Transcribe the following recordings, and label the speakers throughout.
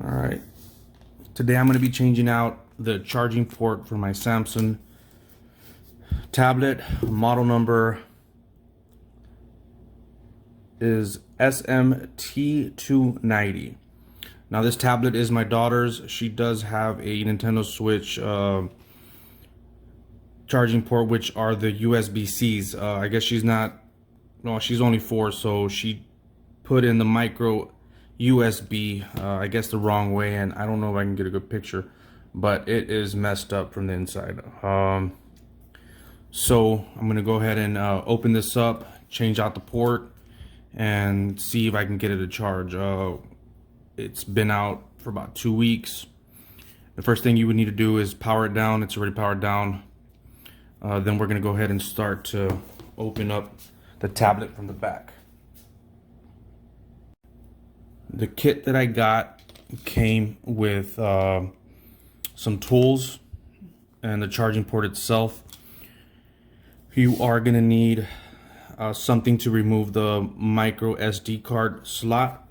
Speaker 1: All right, today I'm going to be changing out the charging port for my Samsung tablet. Model number is SM T290. Now this tablet is my daughter's. She does have a Nintendo Switch charging port, which are the USB-Cs. I guess she's not, no, she's only 4, so she put in the micro USB, I guess the wrong way, and I don't know if I can get a good picture, but it is messed up from the inside. So I'm gonna go ahead and open this up, change out the port, and see if I can get it to charge. It's been out for about 2 weeks. The first thing you would need to do is power it down. It's already powered down. Then we're gonna go ahead and start to open up the tablet from the back. The kit that I got came with some tools and the charging port itself. You are gonna need something to remove the micro SD card slot,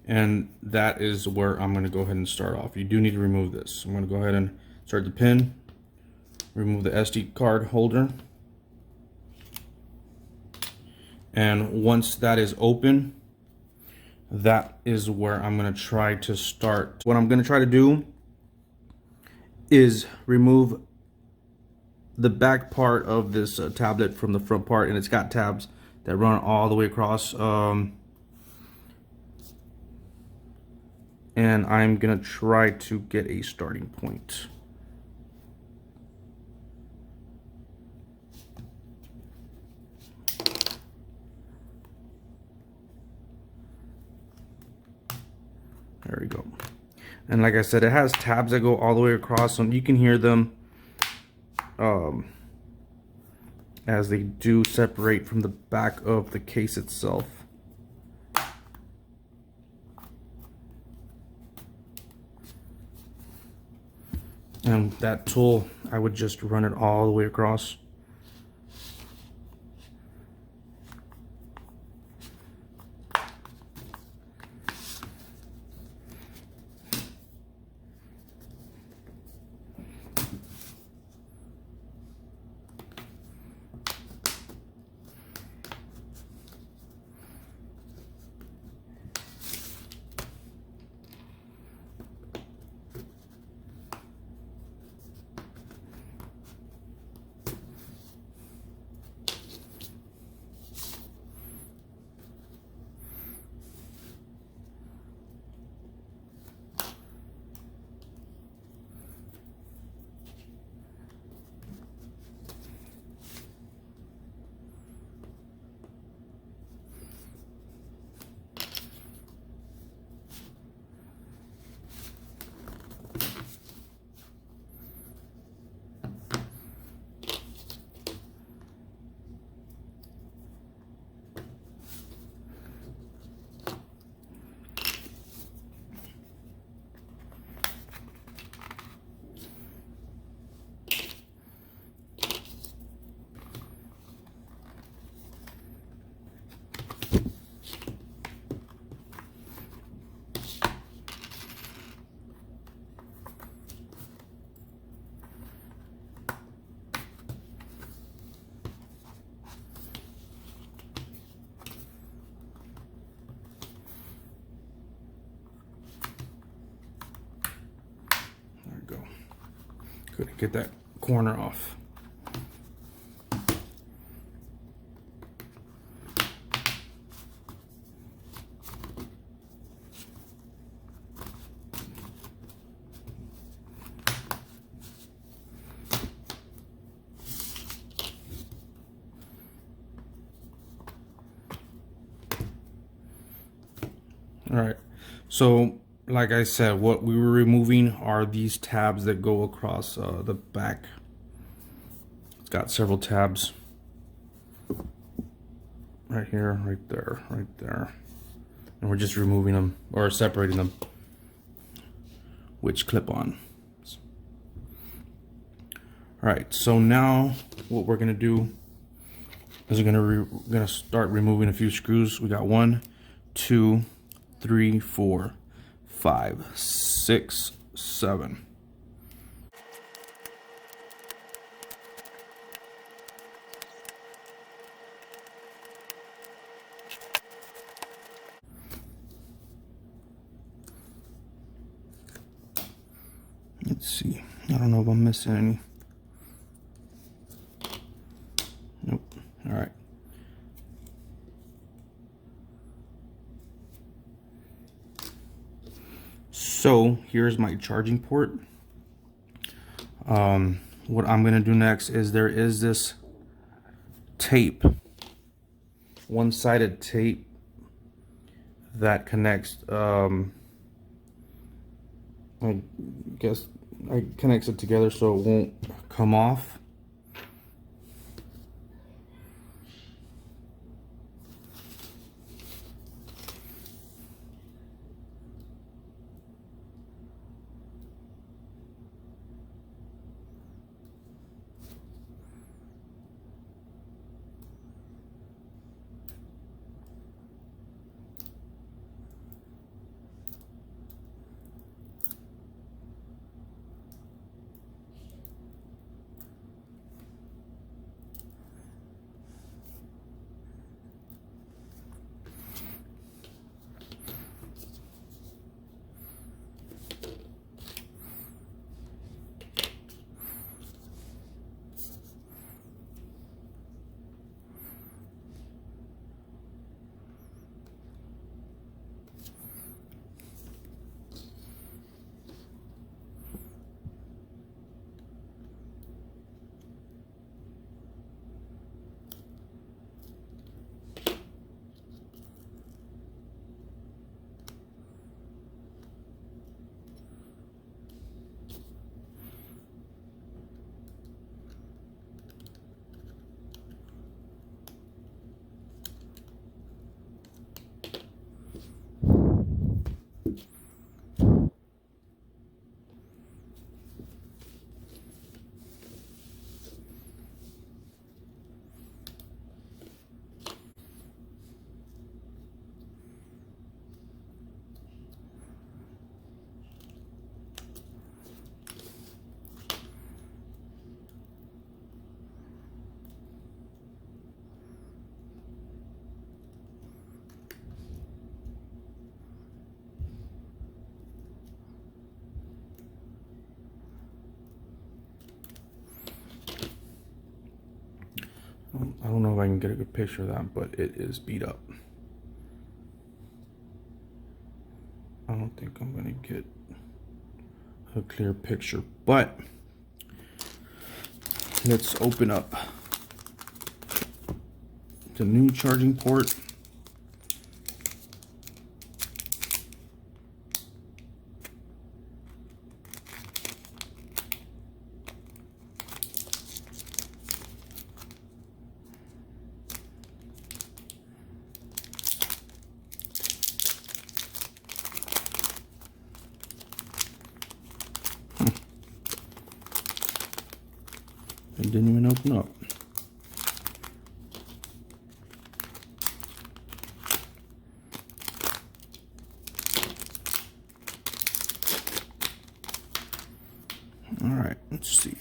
Speaker 1: and that is where I'm gonna go ahead and start off. You do need to remove this. I'm gonna go ahead and start the pin, remove the SD card holder, and once that is open, that is where I'm going to try to start. What I'm going to try to do is remove the back part of this tablet from the front part, and it's got tabs that run all the way across. And I'm going to try to get a starting point. There we go. And like I said, it has tabs that go all the way across, and you can hear them as they do separate from the back of the case itself. And that tool, I would just run it all the way across. Couldn't get that corner off. All right, so like I said, what we were removing are these tabs that go across the back. It's got several tabs right here, right there, right there, and we're just removing them or separating them, which clip on. All right, so now what we're gonna do is we're gonna start removing a few screws. We got 1, 2, 3, 4, 5, 6, 7. Let's see. I don't know if I'm missing any. Nope. All right. So here's my charging port. What I'm gonna do next is there is this tape, one-sided tape that connects. I guess I connects it together so it won't come off. I don't know if I can get a good picture of that, but it is beat up. I don't think I'm gonna get a clear picture, but let's open up the new charging port. It didn't even open up. All right, let's see.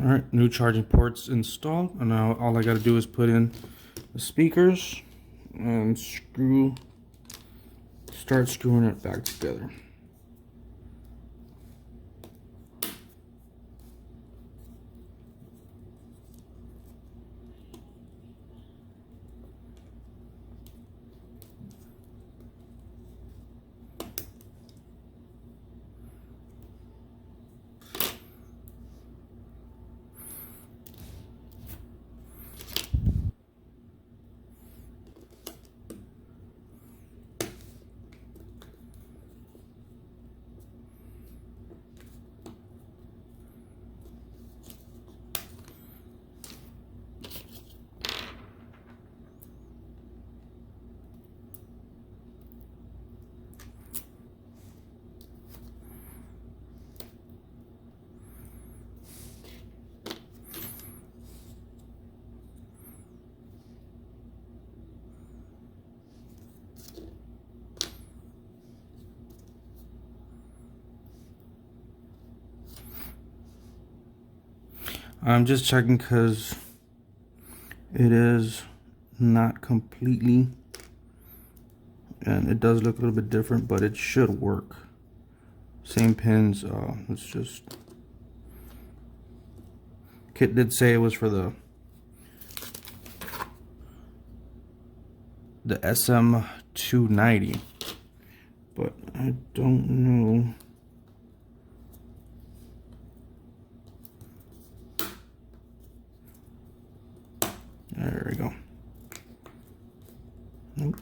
Speaker 1: All right, new charging ports installed, and now all I got to do is put in the speakers and start screwing it back together. I'm just checking because it is not completely, and it does look a little bit different, but it should work. Same pins. It's just, kit did say it was for the SM T290, but I don't know. There we go. Nope.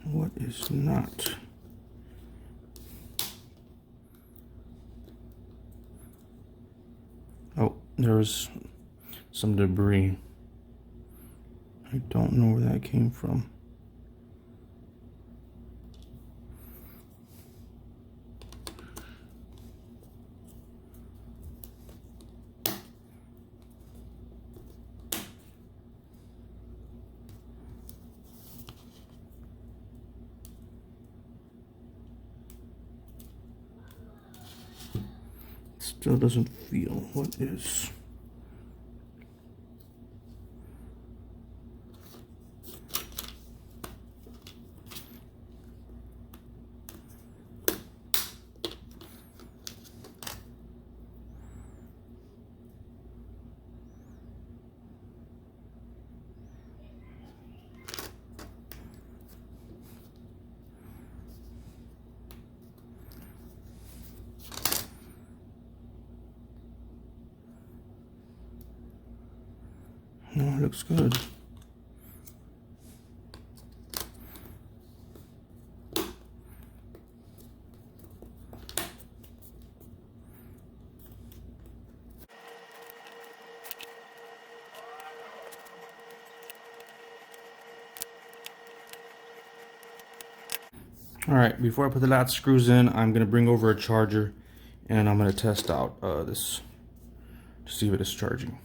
Speaker 1: What is not? Oh, there's some debris. I don't know where that came from. Still doesn't feel. What is? No, it looks good. All right, before I put the latch screws in, I'm gonna bring over a charger and I'm gonna test out this to see if it is charging.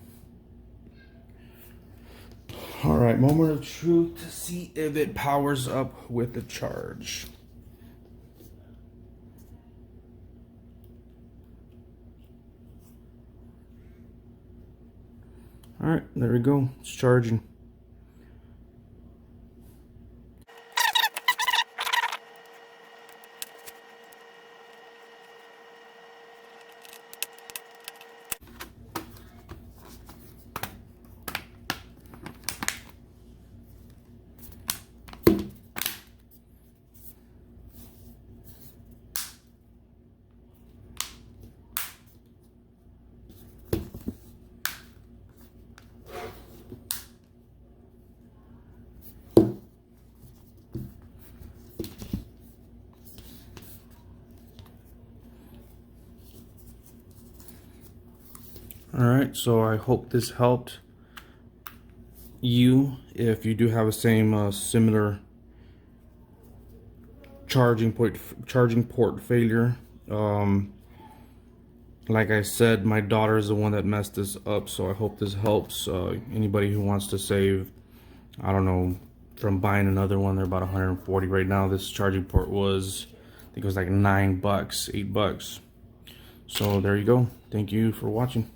Speaker 1: All right, moment of truth to see if it powers up with the charge. All right, there we go, it's charging. All right, so I hope this helped you if you do have the same similar charging port failure. Like I said, my daughter is the one that messed this up, so I hope this helps anybody who wants to save, I don't know, from buying another one. They're about 140 right now. This charging port was, I think it was like $9, $8. So there you go. Thank you for watching.